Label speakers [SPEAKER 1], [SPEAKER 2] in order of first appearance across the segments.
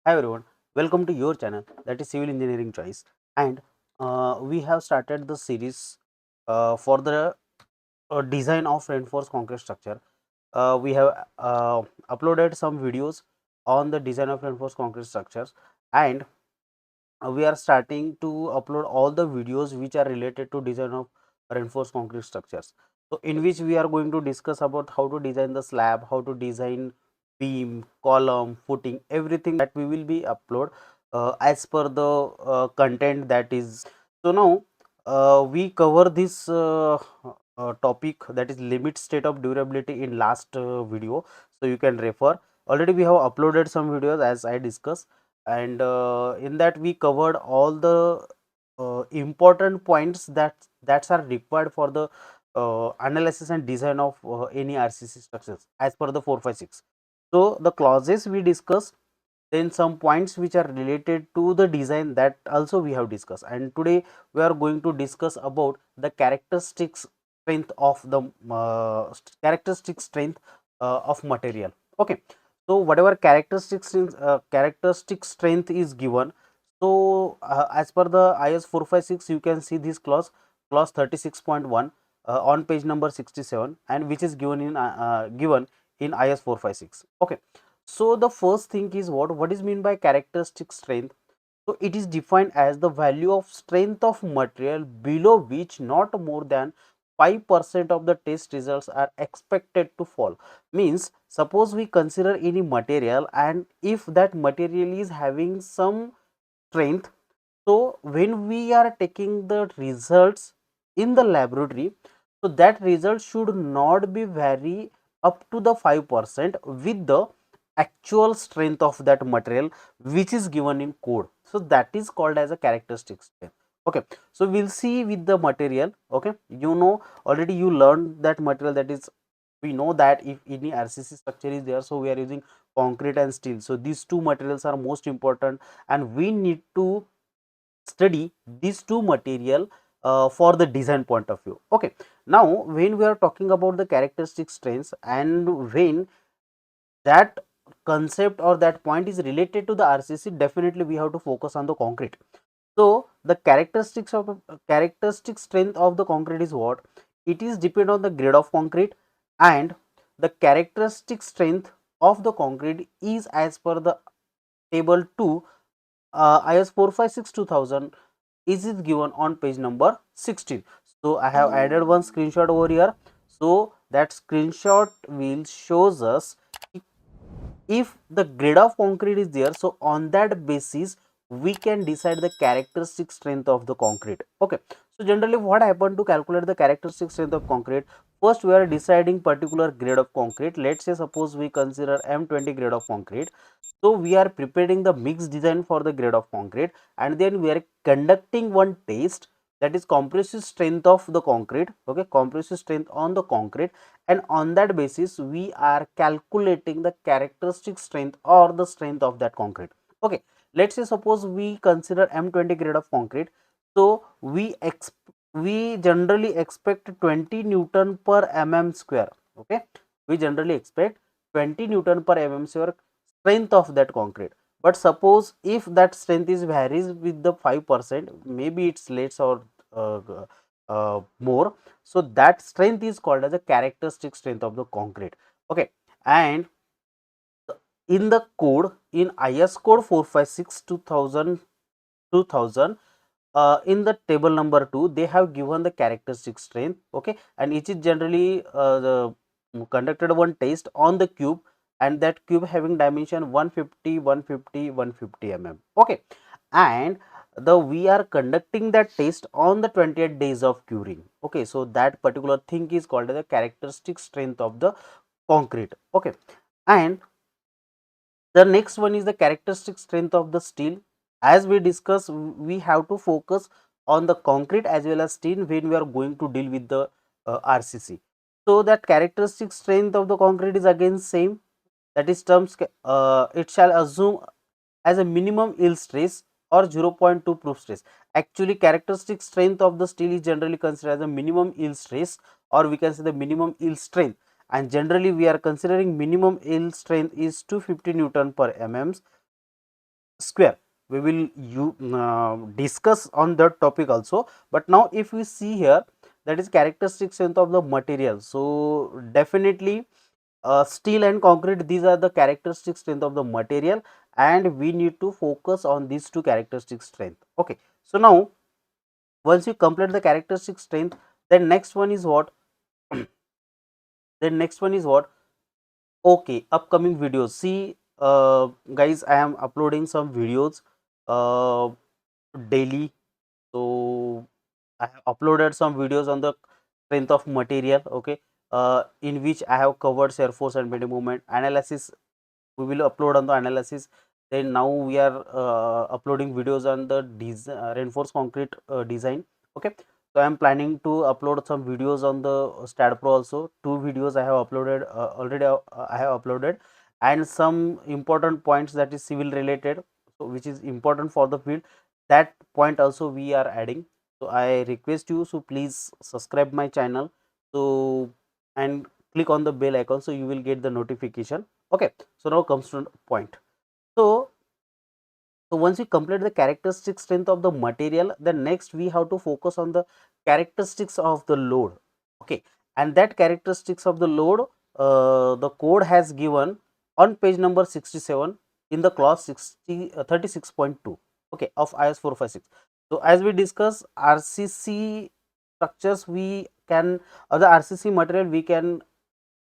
[SPEAKER 1] Hi everyone, welcome to your channel, that is Civil Engineering Choice. And we have started the series for the design of reinforced concrete structure. We have uploaded some videos on the design of reinforced concrete structures, and we are starting to upload all the videos which are related to design of reinforced concrete structures. So in which we are going to discuss about how to design the slab, how to design beam, column, footing, everything that we will be upload as per the content that is. So now we cover this topic, that is limit state of durability, in last video, so you can refer. Already we have uploaded some videos as I discussed, and in that we covered all the important points that are required for the analysis and design of any RCC structures as per the 456. So the clauses we discussed, then some points which are related to the design, that also we have discussed, and today we are going to discuss about the characteristics strength of the characteristic strength of material. Okay, so whatever characteristic strength is given, so as per the IS 456, you can see this clause 36.1 on page number 67, and which is given in IS 456. Okay, so the first thing is what is mean by characteristic strength. So it is defined as the value of strength of material below which not more than 5% of the test results are expected to fall. Means suppose we consider any material, and if that material is having some strength, so when we are taking the results in the laboratory, so that result should not be vary up to the 5% with the actual strength of that material which is given in code. So that is called as a characteristic strength. Okay, so we'll see with the material. Okay, already you learned that material, that is, we know that if any RCC structure is there, so we are using concrete and steel. So these two materials are most important, and we need to study these two material for the design point of view. Okay, now when we are talking about the characteristic strengths, and when that concept or that point is related to the RCC, definitely we have to focus on the concrete. So the characteristic strength of the concrete is what? It is depend on the grade of concrete, and the characteristic strength of the concrete is as per the table 2 IS 456 2000 is it given on page number 16. So I have added one screenshot over here. So that screenshot will shows us if the grade of concrete is there, so on that basis we can decide the characteristic strength of the concrete. Okay, so generally what happened to calculate the characteristic strength of concrete? First we are deciding particular grade of concrete. Let's say suppose we consider M20 grade of concrete. So we are preparing the mix design for the grade of concrete, and then we are conducting one test, that is compressive strength of the concrete. Okay, compressive strength on the concrete, and on that basis we are calculating the characteristic strength or the strength of that concrete. Okay, let's say suppose we consider M20 grade of concrete. So we generally expect 20 Newton per mm square. Okay, we generally expect 20 Newton per mm square strength of that concrete. But suppose if that strength is varies with the 5%, maybe it's less or uh, more, so that strength is called as a characteristic strength of the concrete. Okay, and in the code, in IS code 456 2000, in the table number 2 they have given the characteristic strength. Okay, and it is generally conducted one test on the cube, and that cube having dimension 150 150 150 mm. Okay, and the we are conducting that test on the 28 days of curing. Okay, so that particular thing is called as the characteristic strength of the concrete. Okay, and the next one is the characteristic strength of the steel. As we discussed, we have to focus on the concrete as well as steel when we are going to deal with the RCC. So that characteristic strength of the concrete is again same, that is it shall assume as a minimum yield stress or 0.2 proof stress. Actually characteristic strength of the steel is generally considered as a minimum yield stress, or we can say the minimum yield strength, and generally we are considering minimum yield strength is 250 Newton per mm. square. We will discuss on that topic also, but now if we see here, that is characteristic strength of the material. So definitely steel and concrete, these are the characteristic strength of the material, and we need to focus on these two characteristic strength. Okay, so now once you complete the characteristic strength, then next one is what? Then next one is what? Okay, upcoming videos. See, guys, I am uploading some videos uh, daily. So I have uploaded some videos on the strength of material. Okay, in which I have covered shear force and bending moment analysis. We will upload on the analysis. Then now we are uploading videos on the reinforced concrete design. Okay, so I am planning to upload some videos on the stat pro also. Two videos I have uploaded already. I have uploaded, and some important points that is civil related, so which is important for the field, that point also we are adding. So I request you, so please subscribe my channel, so and click on the bell icon, so you will get the notification. Okay, so now comes to the point. So once we complete the characteristic strength of the material, then next we have to focus on the characteristics of the load. Okay, and that characteristics of the load, the code has given on page number 67 in the clause 36.2, okay, of IS 456. So as we discuss RCC structures, we can, or the RCC material, we can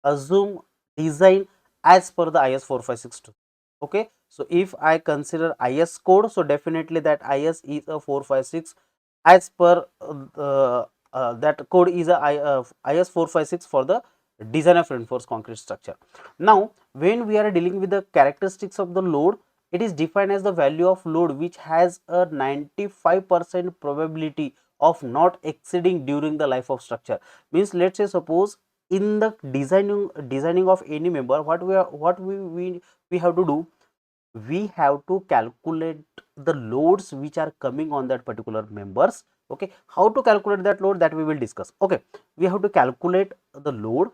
[SPEAKER 1] assume design as per the IS 456. Okay, so if I consider IS code, so definitely that IS is a 456 as per that code is a IS 456 for the design of reinforced concrete structure. Now when we are dealing with the characteristics of the load, it is defined as the value of load which has a 95% probability of not exceeding during the life of structure. Means, let's say suppose in the designing of any member, what we have to do, we have to calculate the loads which are coming on that particular members. Okay, how to calculate that load, that we will discuss. Okay, we have to calculate the load,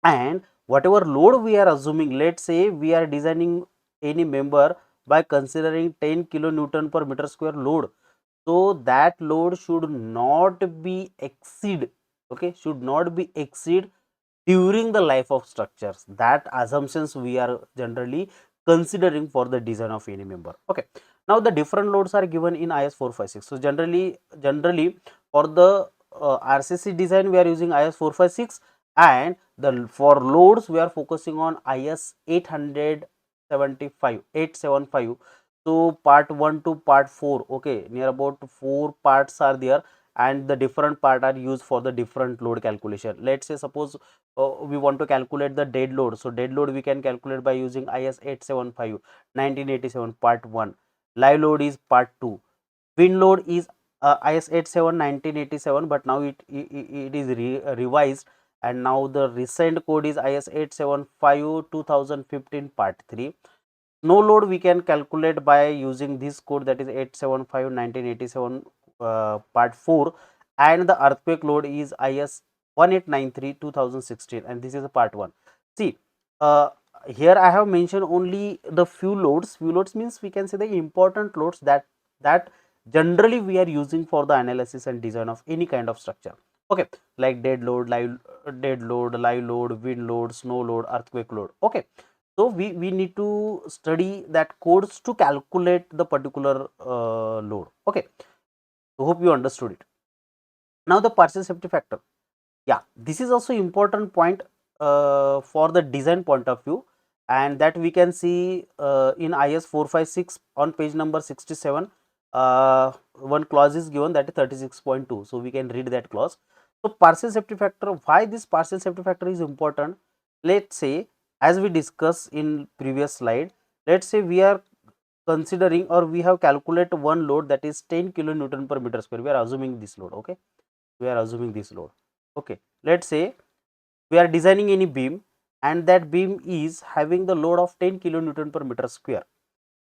[SPEAKER 1] and whatever load we are assuming, let's say we are designing any member by considering 10 kilonewton per meter square load, so that load should not be exceed, okay, should not be exceed during the life of structures. That assumptions we are generally considering for the design of any member. Okay, now the different loads are given in IS 456. So generally for the RCC design we are using IS 456, and the for loads we are focusing on IS 875. So part 1 to part 4, okay, near about 4 parts are there, and the different part are used for the different load calculation. Let's say suppose we want to calculate the dead load. So dead load we can calculate by using IS 875 1987 part 1. Live load is part 2. Wind load is IS 87 1987, but now it is revised, and now the recent code is IS 875 2015 part 3. No load we can calculate by using this code, that is 875 1987 part 4, and the earthquake load is IS 1893 2016, and this is a part 1. See, uh, here I have mentioned only the few loads. Few loads means we can say the important loads that generally we are using for the analysis and design of any kind of structure. Okay, like dead load, live load, wind load, snow load, earthquake load. Okay, so we need to study that codes to calculate the particular load. Okay, so hope you understood it. Now the partial safety factor, yeah, this is also important point for the design point of view, and that we can see in IS 456 on page number 67. One clause is given, that is 36.2, so we can read that clause. So partial safety factor, why this partial safety factor is important? Let's say, as we discussed in previous slide, let's say we are considering, or we have calculated one load, that is 10 kilonewton per meter square. We are assuming this load. Okay, we are assuming this load. Okay, let's say we are designing any beam, and that beam is having the load of 10 kilonewton per meter square.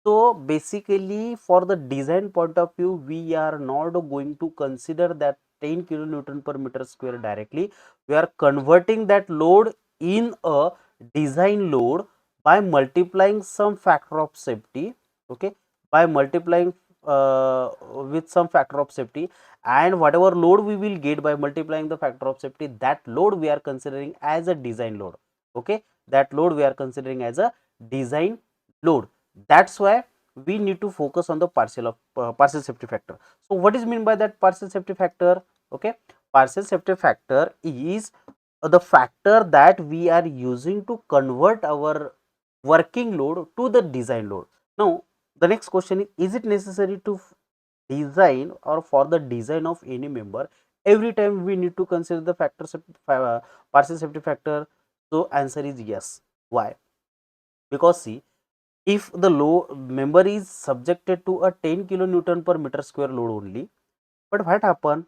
[SPEAKER 1] So basically for the design point of view, we are not going to consider that 10 kilonewton per meter square directly. We are converting that load in a design load by multiplying some factor of safety. okay, by multiplying with some factor of safety, and whatever load we will get by multiplying the factor of safety, that load we are considering as a design load, okay, that load we are considering as a design load. That's why we need to focus on the partial safety factor. So what is mean by that partial safety factor? Okay, partial safety factor is the factor that we are using to convert our working load to the design load. Now the next question is it necessary to design or for the design of any member every time we need to consider the partial safety factor? So answer is yes. Why? Because see, if the member is subjected to a 10 kilonewton per meter square load only, but what happen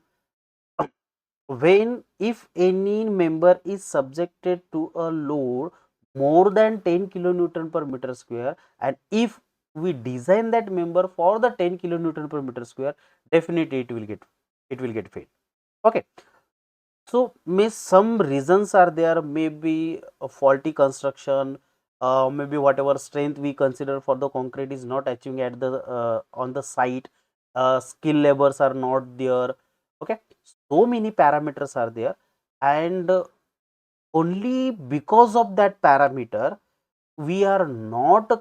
[SPEAKER 1] when if any member is subjected to a load more than 10 kilonewton per meter square, and if we design that member for the 10 kilonewton per meter square, definitely it will get failed. Okay, so may some reasons are there, maybe a faulty construction, maybe whatever strength we consider for the concrete is not achieving at the on the site, skill labors are not there. Okay, so many parameters are there, and only because of that parameter we are not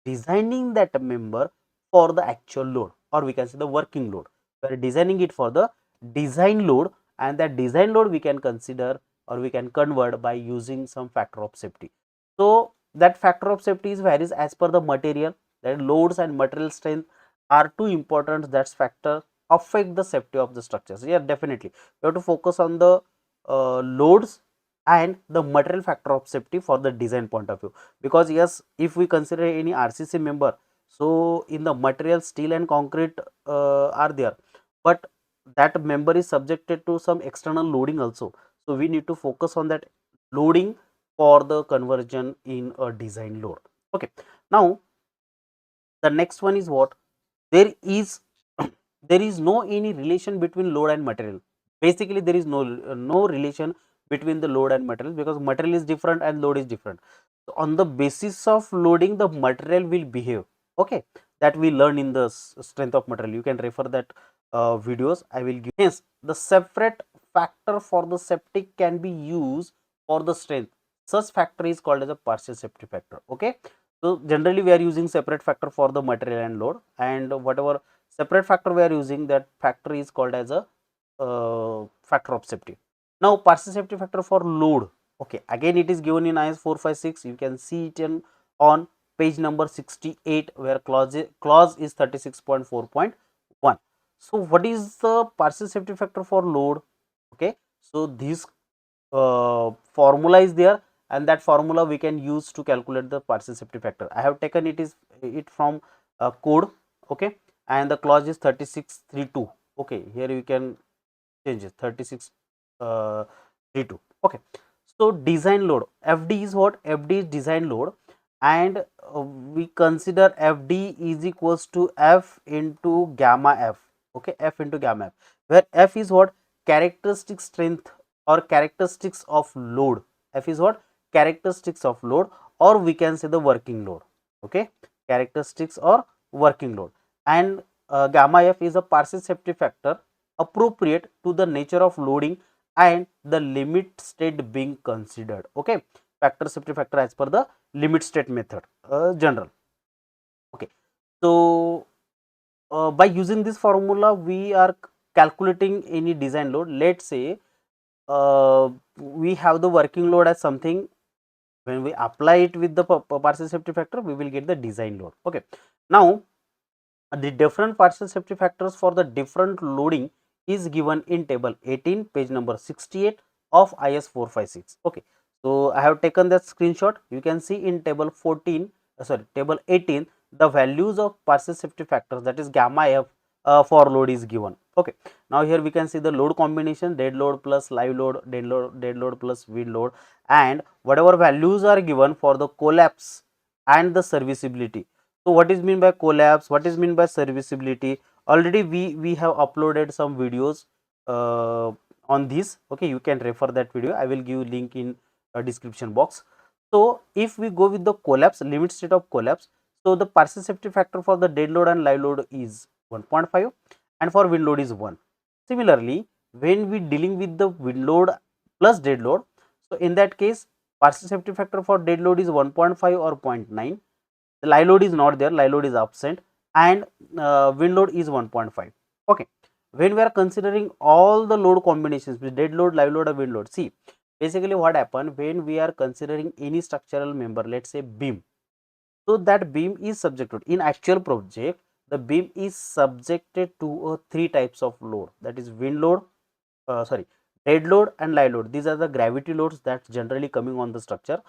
[SPEAKER 1] designing that member for the actual load, or we can say the working load. We are designing it for the design load, and that design load we can consider or we can convert by using some factor of safety. So that factor of safety is varies as per the material. That loads and material strength are too important. That factor affect the safety of the structures. Yeah, definitely we have to focus on the loads and the material factor of safety for the design point of view. Because yes, if we consider any RCC member, so in the material steel and concrete are there, but that member is subjected to some external loading also. So we need to focus on that loading for the conversion in a design load. Okay, now the next one is what? There is there is no any relation between load and material. Basically there is no relation between the load and material, because material is different and load is different. So on the basis of loading, the material will behave. Okay, that we learn in the strength of material. You can refer that videos I will give. Hence the separate factor for the safety can be used for the strength. Such factor is called as a partial safety factor. Okay, so generally we are using separate factor for the material and load, and whatever separate factor we are using, that factor is called as a factor of safety. Now partial safety factor for load. Okay, again it is given in IS 456. You can see it on page number 68, where clause is 36.4.1. so what is the partial safety factor for load? Okay, so this formula is there, and that formula we can use to calculate the partial safety factor. I have taken it from code. Okay, and the clause is 3632. Okay, here you can change it 3632. Okay, so design load, FD is what? FD is design load, and we consider FD is equals to F into gamma F. Okay, F into gamma F, where F is what? Characteristic strength or characteristics of load. F is what? Characteristics of load, or we can say the working load. Okay, characteristics or working load. And gamma F is a partial safety factor appropriate to the nature of loading and the limit state being considered. Okay, factor safety factor as per the limit state method, general. Okay, so by using this formula we are calculating any design load. Let's say we have the working load as something. When we apply it with the partial safety factor, we will get the design load. Okay, now the different partial safety factors for the different loading is given in table 18, page number 68 of IS 456. Okay, so I have taken that screenshot. You can see in table 14, table 18, the values of partial safety factors, that is gamma F, for load is given. Okay, now here we can see the load combination: dead load plus live load, dead load plus wind load, and whatever values are given for the collapse and the serviceability. So what is mean by collapse, what is mean by serviceability? Already we have uploaded some videos on this. Okay, you can refer that video. I will give link in description box. So if we go with the collapse, limit state of collapse, So the partial safety factor for the dead load and live load is 1.5 and for wind load is 1. Similarly, when we dealing with the wind load plus dead load, so in that case partial safety factor for dead load is 1.5 or 0.9. The live load is not there, live load is absent, and wind load is 1.5. Okay, when we are considering all the load combinations with dead load, live load, or wind load, see basically what happen when we are considering any structural member, let's say beam. So that beam is subjected in actual project, the beam is subjected to three types of load, that is wind load, sorry, dead load and live load. These are the gravity loads that generally coming on the structure,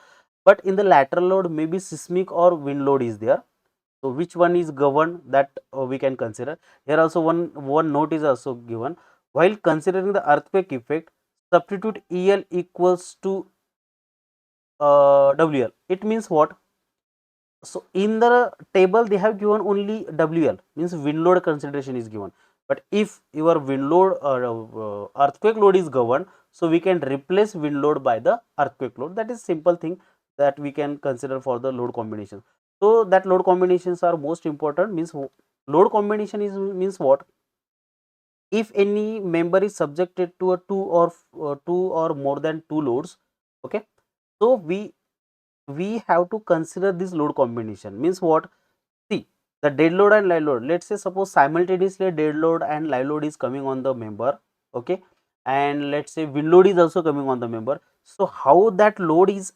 [SPEAKER 1] but in the lateral load maybe seismic or wind load is there. So which one is governed, that we can consider. Here also one note is also given, while considering the earthquake effect, substitute EL equals to WL. It means what? So in the table they have given only WL, means wind load consideration is given, but if your wind load earthquake load is governed, so we can replace wind load by the earthquake load. That is simple thing that we can consider for the load combination. So that load combinations are most important, means load combination is means what? If any member is subjected to a two or more than two loads, okay, so we have to consider this load combination, means what? See, the dead load and live load, let's say suppose simultaneously dead load and live load is coming on the member, okay, and let's say wind load is also coming on the member. So how that load is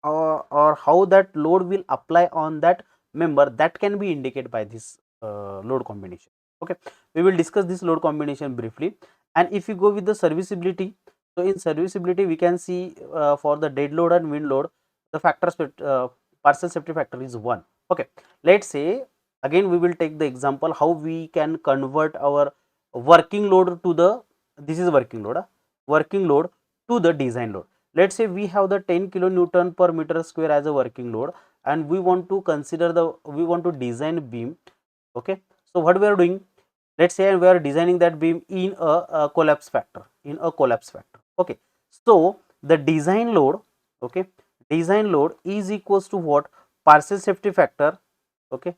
[SPEAKER 1] or how that load will apply on that member, that can be indicated by this load combination. Okay, we will discuss this load combination briefly. And if you go with the serviceability, so in serviceability we can see for the dead load and wind load, the factors partial safety factor is 1. Okay, let's say again we will take the example how we can convert our working load to the, this is working load, working load to the design load. Let's say we have the 10 kilonewton per meter square as a working load, and we want to consider the, we want to design beam. Okay, so what we are doing, let's say we are designing that beam in a collapse factor, in a collapse factor. Okay, so the design load, okay, design load is equals to what? Partial safety factor, okay,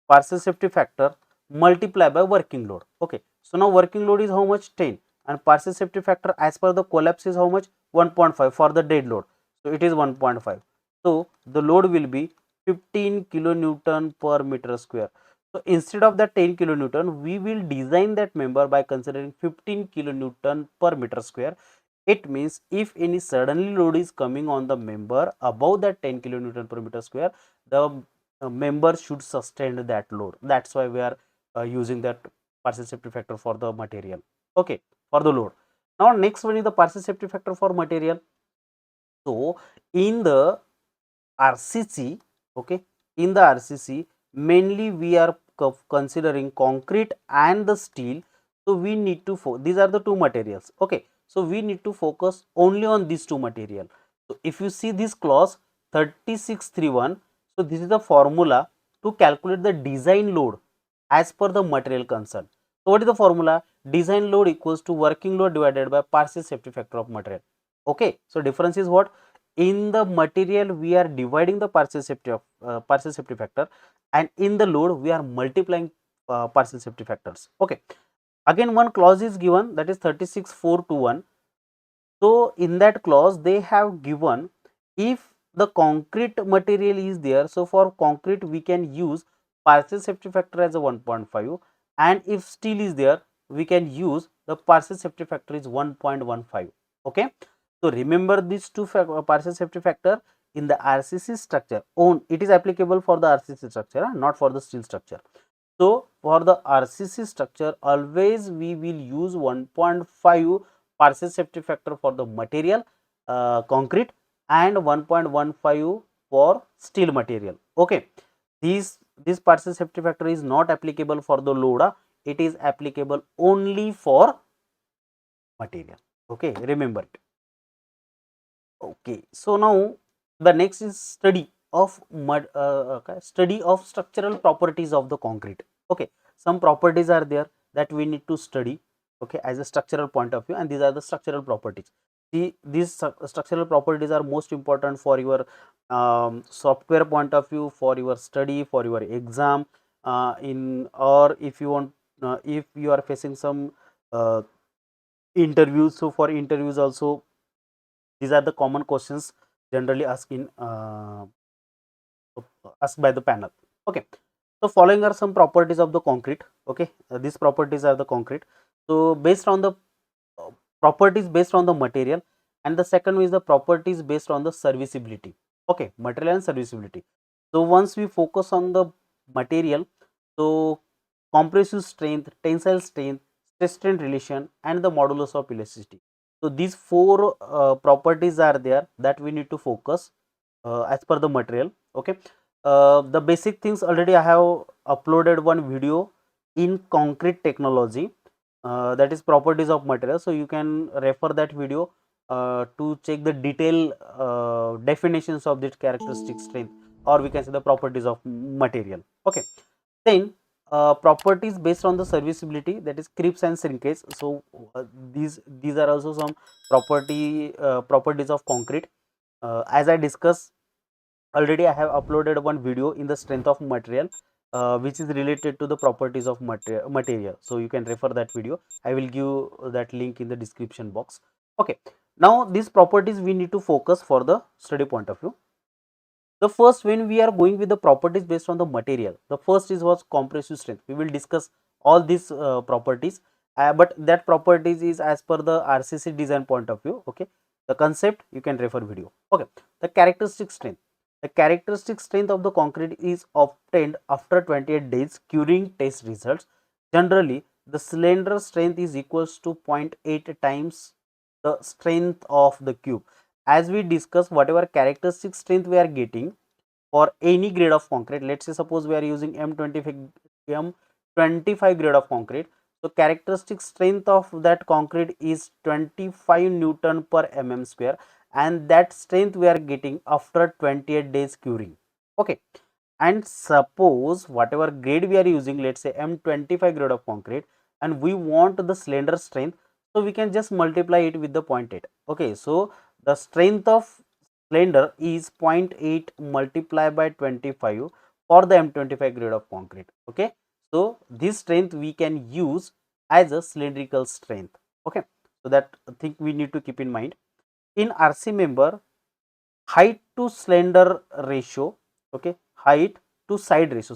[SPEAKER 1] partial safety factor multiplied by working load. Okay, so now working load is how much? 10, and partial safety factor as per the collapse is how much? 1.5 for the dead load, so it is 1.5. so the load will be 15 kilonewton per meter square. So instead of the 10 kilonewton, we will design that member by considering 15 kilonewton per meter square. It means if any suddenly load is coming on the member above that 10 kilonewton per meter square, the member should sustain that load. That's why we are using that partial safety factor for the material. Okay, for the load. Now next one is the partial safety factor for material. So in the RCC, okay, in the RCC mainly we are considering concrete and the steel. So we need to these are the two materials. Okay, so we need to focus only on these two material. So if you see this clause 3631, so this is the formula to calculate the design load as per the material concerned. So what is the formula? Design load equals to working load divided by partial safety factor of material. Okay, so difference is what? In the material we are dividing the partial safety of partial safety factor, and in the load we are multiplying partial safety factors. Okay, again one clause is given, that is 36421. so in that clause they have given, if the concrete material is there, so for concrete we can use partial safety factor as a 1.5, and if steel is there we can use the partial safety factor is 1.15. okay, so remember these two partial safety factor in the RCC structure on, it is applicable for the RCC structure, not for the steel structure. So for the RCC structure always we will use 1.5 partial safety factor for the material concrete, and 1.15 for steel material. Okay, this partial safety factor is not applicable for the load, it is applicable only for material. Okay, remember it. Okay, so now the next is study of study of structural properties of the concrete. Okay, some properties are there that we need to study, okay, as a structural point of view, and these are the structural properties. These structural properties are most important for your software point of view, for your study, for your exam, in or if you want, if you are facing some uh, interviews. So for interviews also, these are the common questions generally asked by the panel. Okay, so following are some properties of the concrete. Okay, these properties are the concrete. So based on the uh, properties based on the material, and the second one is the properties based on the serviceability. Okay, material and serviceability. So once we focus on the material, so compressive strength, tensile strength, stress strain relation, and the modulus of elasticity. So these four properties are there that we need to focus as per the material. Okay, the basic things already I have uploaded one video in concrete technology, that is properties of material. So you can refer that video to check the detailed definitions of this characteristic strength, or we can say the properties of material. Okay, then properties based on the serviceability, that is creeps and shrinkage. So these are also some properties of concrete. As I discussed already, I have uploaded one video in the strength of material, which is related to the properties of material. So you can refer that video. I will give that link in the description box. Okay, now these properties we need to focus for the study point of view. The first, when we are going with the properties based on the material, the first is was compressive strength. We will discuss all these properties, but that properties is as per the RCC design point of view. Okay, the concept you can refer video. Okay, the characteristic strength. The characteristic strength of the concrete is obtained after 28 days curing test results. Generally, the cylinder strength is equals to 0.8 times the strength of the cube. As we discuss, whatever characteristic strength we are getting for any grade of concrete, let's say suppose we are using M25 grade of concrete, so characteristic strength of that concrete is 25 Newton per mm square, and that strength we are getting after 28 days curing. Okay, and suppose whatever grade we are using, let's say M25 grade of concrete, and we want the cylinder strength, so we can just multiply it with the 0.8. Okay, so the strength of cylinder is 0.8 multiplied by 25 for the M25 grade of concrete. Okay, so this strength we can use as a cylindrical strength. Okay, so that thing we need to keep in mind. In RC member, height to slender ratio, okay, height to side ratio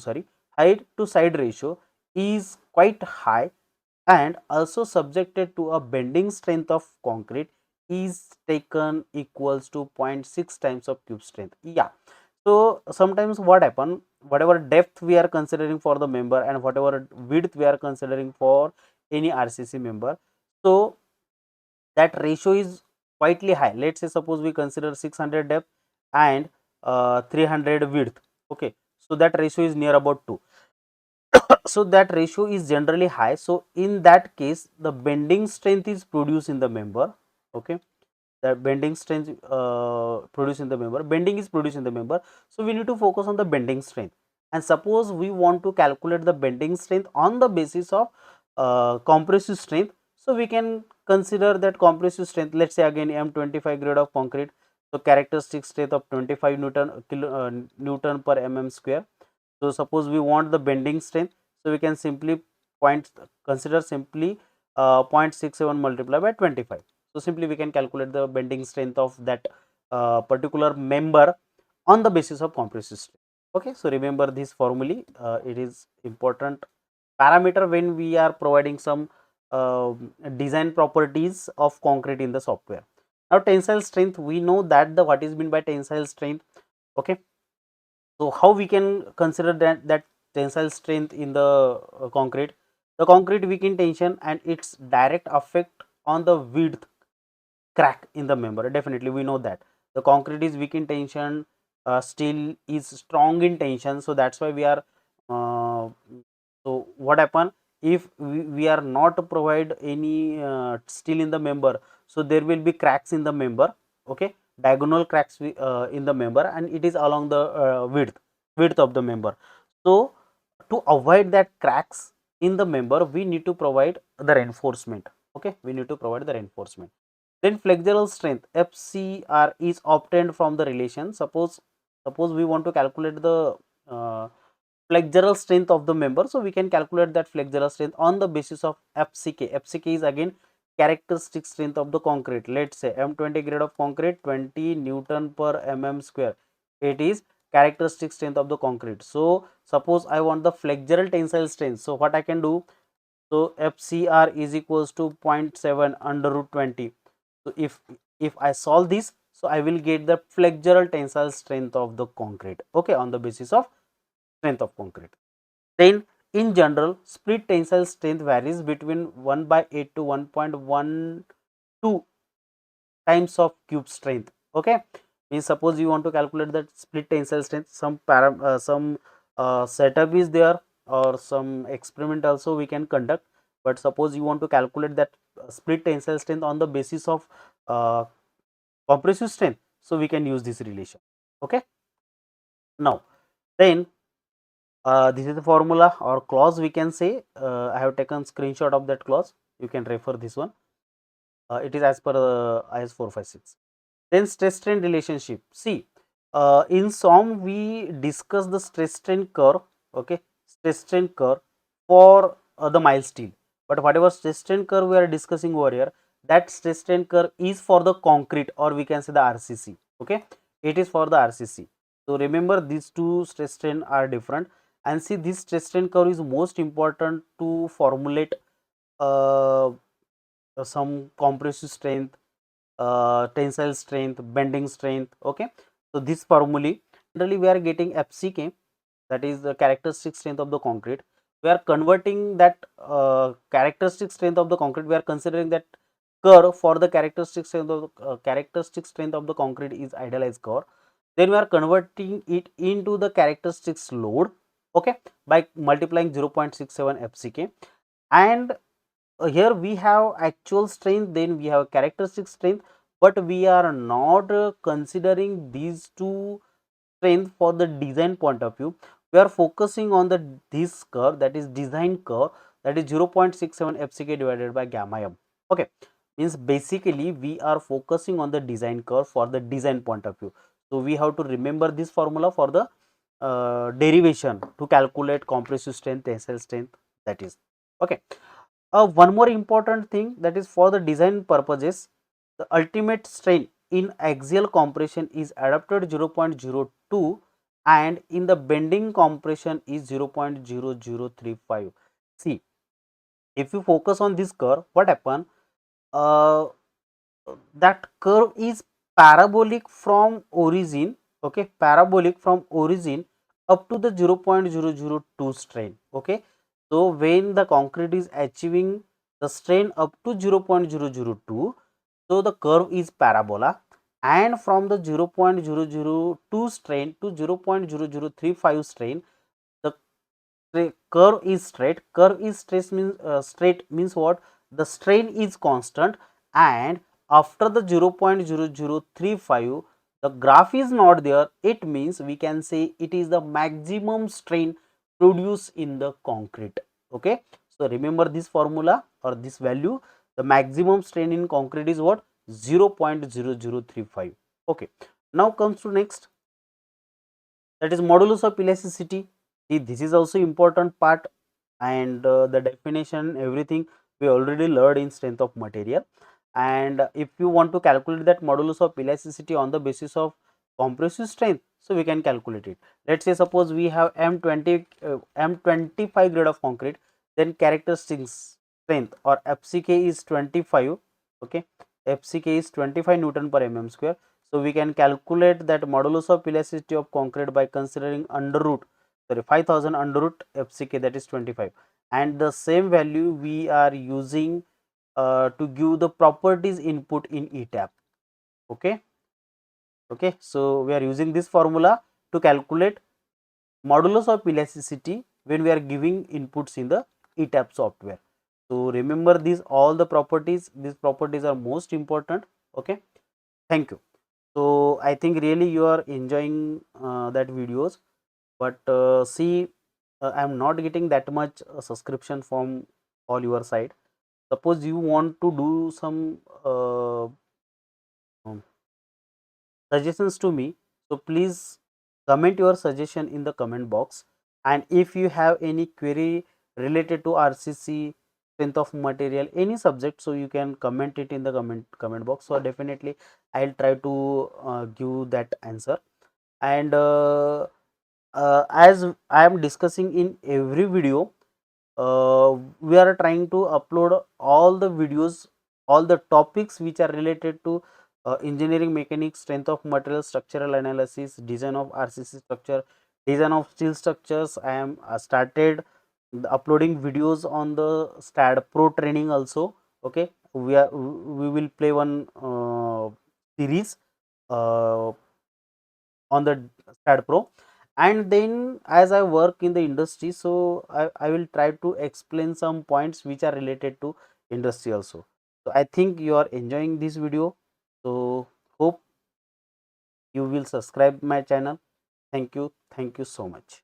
[SPEAKER 1] is quite high, and also subjected to a bending strength of concrete is taken equals to 0.6 times of cube strength. Yeah, so sometimes what happen, whatever depth we are considering for the member and whatever width we are considering for any RCC member, so that ratio is quietly high. Let's say suppose we consider 600 depth and 300 width. Okay, so that ratio is near about 2. So that ratio is generally high. So in that case, the bending strength is produced in the member. Okay, that bending strength produced in the member, bending is produced in the member. So we need to focus on the bending strength, and suppose we want to calculate the bending strength on the basis of compressive strength. So we can consider that compressive strength, let's say again M25 grade of concrete, so characteristic strength of 25 Newton per mm square. So suppose we want the bending strength, so we can simply consider simply 0.67 multiplied by 25. So simply we can calculate the bending strength of that particular member on the basis of compressive strength. Okay, so remember this formulae. It is important parameter when we are providing some design properties of concrete in the software. Now tensile strength, we know that the what is meant by tensile strength. Okay, so how we can consider that tensile strength in the concrete? The concrete weak in tension and its direct effect on the width crack in the member. Definitely we know that the concrete is weak in tension, steel is strong in tension. So that's why we are so what happen if we are not provide any steel in the member, so there will be cracks in the member. Okay, diagonal cracks in the member, and it is along the width of the member. So to avoid that cracks in the member, we need to provide the reinforcement. Okay, we need to provide the reinforcement. Then flexural strength FCR is obtained from the relation. Suppose we want to calculate the flexural strength of the member, so we can calculate that flexural strength on the basis of FCK. FCK is again characteristic strength of the concrete. Let's say M20 grade of concrete, 20 Newton per mm square. It is characteristic strength of the concrete. So suppose I want the flexural tensile strength. So what I can do? So FCR is equals to 0.7 under root 20. So if I solve this, so I will get the flexural tensile strength of the concrete, okay, on the basis of strength of concrete. Then in general, split tensile strength varies between 1/8 to 1.12 times of cube strength, okay. Means suppose you want to calculate that split tensile strength, some setup is there or some experiment also we can conduct, but suppose you want to calculate that split tensile strength on the basis of uh, compressive strength, so we can use this relation, okay. Now then this is the formula or clause, we can say. I have taken screenshot of that clause, you can refer this one. It is as per IS 456. Then stress strain relationship. See, in SOM we discuss the stress strain curve, okay, stress strain curve for the mild steel. But whatever stress strain curve we are discussing over here, that stress strain curve is for the concrete, or we can say the RCC, okay. It is for the RCC. So remember, these two stress strain are different, and see, this stress strain curve is most important to formulate uh, some compressive strength, tensile strength, bending strength, okay. So this formulae generally we are getting FCK, that is the characteristic strength of the concrete. We are converting that characteristic strength of the concrete, we are considering that curve for the characteristic strength of the concrete is idealized curve. Then we are converting it into the characteristics load, okay, by multiplying 0.67 FCK. And here we have actual strength, then we have characteristic strength, but we are not considering these two strength for the design point of view. We are focusing on the this curve, that is design curve, that is 0.67 FCK divided by gamma m, okay. Means basically we are focusing on the design curve for the design point of view. So we have to remember this formula for the derivation to calculate compressive strength, tensile strength, that is, okay. One more important thing, that is for the design purposes, the ultimate strain in axial compression is adapted 0.02 and in the bending compression is 0.0035. See, if you focus on this curve, what happen? Uh, that curve is parabolic from origin, okay, parabolic from origin up to the 0.002 strain, okay. So when the concrete is achieving the strain up to 0.002, so the curve is parabola, and from the 0.002 strain to 0.0035 strain, the curve is straight. Curve is straight means what? The strain is constant, and after the 0.0035 the graph is not there. It means we can say it is the maximum strain produced in the concrete, okay. So remember this formula or this value, the maximum strain in concrete is what? 0.0035, okay. Now comes to next, that is modulus of elasticity. See, this is also important part, and the definition, everything we already learned in strength of material. And if you want to calculate that modulus of elasticity on the basis of compressive strength, so we can calculate it. Let's say suppose we have M25 grade of concrete, then characteristic strength or FCK is 25, okay. FCK is 25 Newton per mm square. So we can calculate that modulus of elasticity of concrete by considering under root, sorry, 5000 under root FCK, that is 25, and the same value we are using to give the properties input in ETAP, okay. Okay, so we are using this formula to calculate modulus of elasticity when we are giving inputs in the ETAP software. So remember these all the properties, these properties are most important, okay. Thank you. So I think really you are enjoying that videos, but see, I am not getting that much subscription from all your side. Suppose you want to do some suggestions to me. So please comment your suggestion in the comment box, and if you have any query related to RCC, strength of material, any subject, so you can comment it in the comment box. So definitely I'll try to give that answer. And as I am discussing in every video, we are trying to upload all the videos, all the topics which are related to engineering mechanics, strength of material, structural analysis, design of RCC structure, design of steel structures. I am started uploading videos on the STAD Pro training also. Okay, we will play one series uh, on the STAD Pro. And then as I work in the industry, so I will try to explain some points which are related to industry also. So I think you are enjoying this video. So hope you will subscribe my channel. Thank you so much.